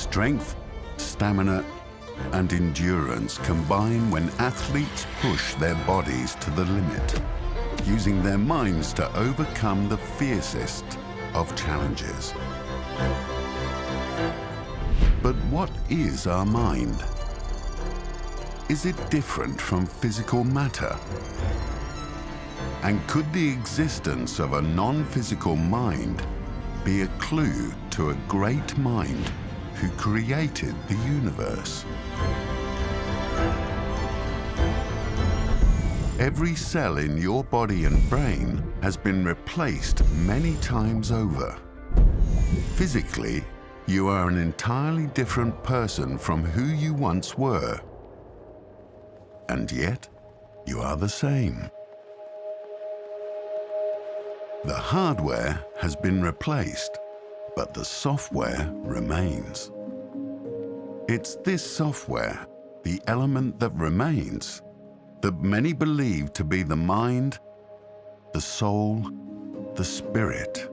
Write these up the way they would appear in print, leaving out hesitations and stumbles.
Strength, stamina, and endurance combine when athletes push their bodies to the limit, using their minds to overcome the fiercest of challenges. But what is our mind? Is it different from physical matter? And could the existence of a non-physical mind be a clue to a great mind who created the universe? Every cell in your body and brain has been replaced many times over. Physically, you are an entirely different person from who you once were. And yet, you are the same. The hardware has been replaced, but the software remains. It's this software, the element that remains, that many believe to be the mind, the soul, the spirit.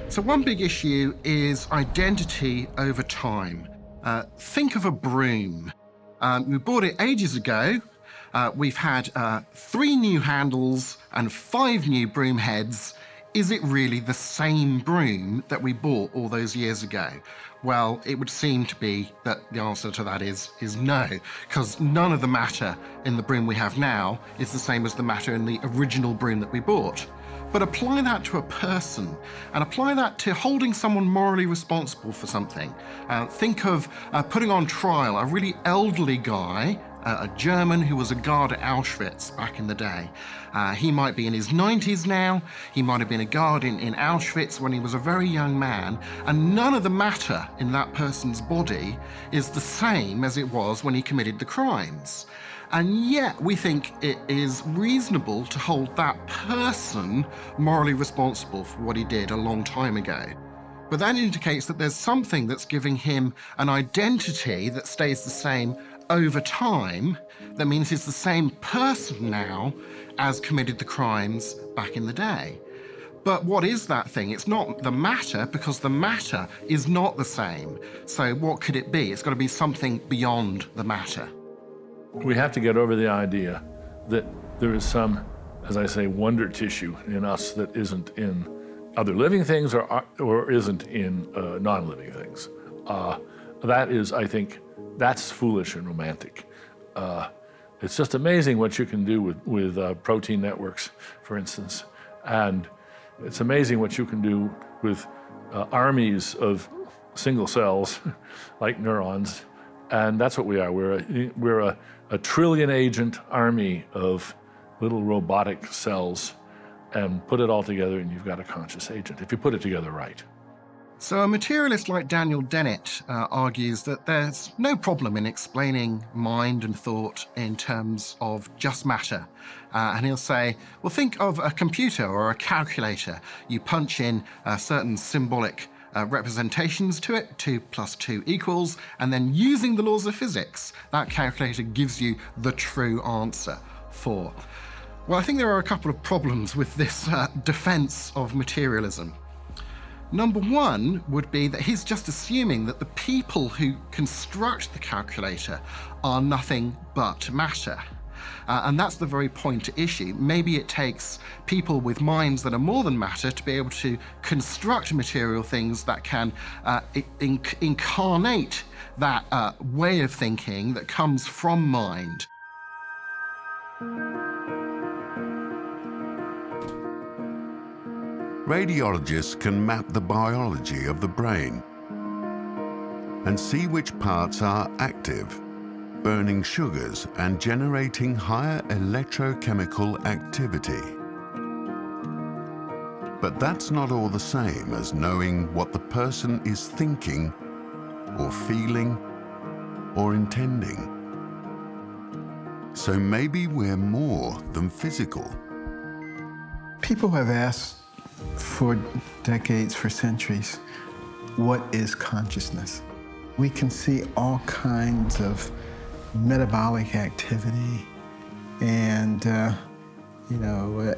So one big issue is identity over time. Think of a broom. We bought it ages ago. We've had 3 new handles and 5 new broom heads. Is it really the same broom that we bought all those years ago? Well, it would seem to be that the answer to that is no, because none of the matter in the broom we have now is the same as the matter in the original broom that we bought. But apply that to a person, and apply that to holding someone morally responsible for something. Think of putting on trial a really elderly guy, a German who was a guard at Auschwitz back in the day. He might be in his 90s now, he might have been a guard in Auschwitz when he was a very young man, and none of the matter in that person's body is the same as it was when he committed the crimes. And yet we think it is reasonable to hold that person morally responsible for what he did a long time ago. But that indicates that there's something that's giving him an identity that stays the same over time. That means he's the same person now as committed the crimes back in the day. But what is that thing? It's not the matter, because the matter is not the same. So what could it be? It's got to be something beyond the matter. We have to get over the idea that there is some, as I say, wonder tissue in us that isn't in other living things or isn't in non-living things. That is, I think, that's foolish and romantic. It's just amazing what you can do with protein networks, for instance. And it's amazing what you can do with armies of single cells, like neurons. And that's what we are. We're a trillion agent army of little robotic cells, and put it all together and you've got a conscious agent, if you put it together right. So a materialist like Daniel Dennett argues that there's no problem in explaining mind and thought in terms of just matter. And he'll say, well, think of a computer or a calculator. You punch in certain symbolic representations to it, 2 + 2 =, and then using the laws of physics, that calculator gives you the true answer for. Well, I think there are a couple of problems with this defense of materialism. Number one would be that he's just assuming that the people who construct the calculator are nothing but matter. And that's the very point at issue. Maybe it takes people with minds that are more than matter to be able to construct material things that can incarnate that way of thinking that comes from mind. Radiologists can map the biology of the brain and see which parts are active, burning sugars and generating higher electrochemical activity. But that's not all the same as knowing what the person is thinking or feeling or intending. So maybe we're more than physical. People have asked for decades, for centuries, what is consciousness? We can see all kinds of metabolic activity and,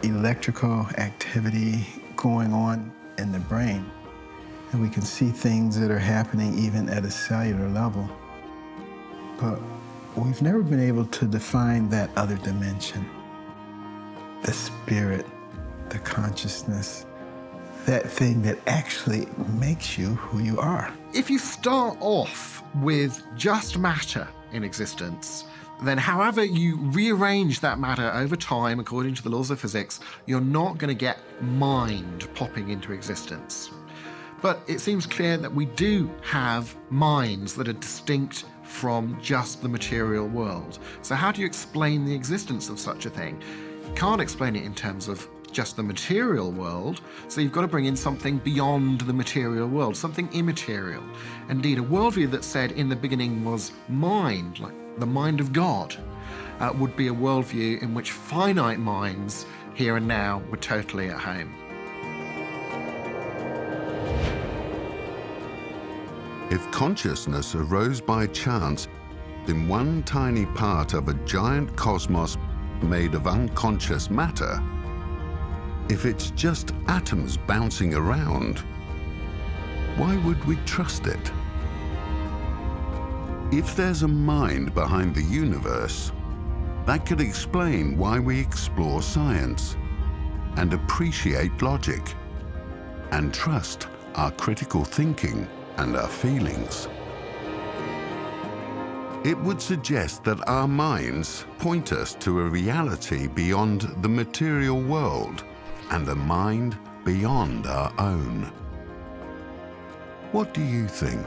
electrical activity going on in the brain. and we can see things that are happening even at a cellular level. But we've never been able to define that other dimension, the spirit, the consciousness, that thing that actually makes you who you are. If you start off with just matter in existence, then however you rearrange that matter over time according to the laws of physics, you're not going to get mind popping into existence. But it seems clear that we do have minds that are distinct from just the material world. So how do you explain the existence of such a thing? You can't explain it in terms of just the material world, so you've got to bring in something beyond the material world, something immaterial. Indeed, a worldview that said in the beginning was mind, like the mind of God, would be a worldview in which finite minds here and now were totally at home. If consciousness arose by chance in one tiny part of a giant cosmos made of unconscious matter, if it's just atoms bouncing around, why would we trust it? If there's a mind behind the universe, that could explain why we explore science and appreciate logic and trust our critical thinking and our feelings. It would suggest that our minds point us to a reality beyond the material world and a mind beyond our own. What do you think?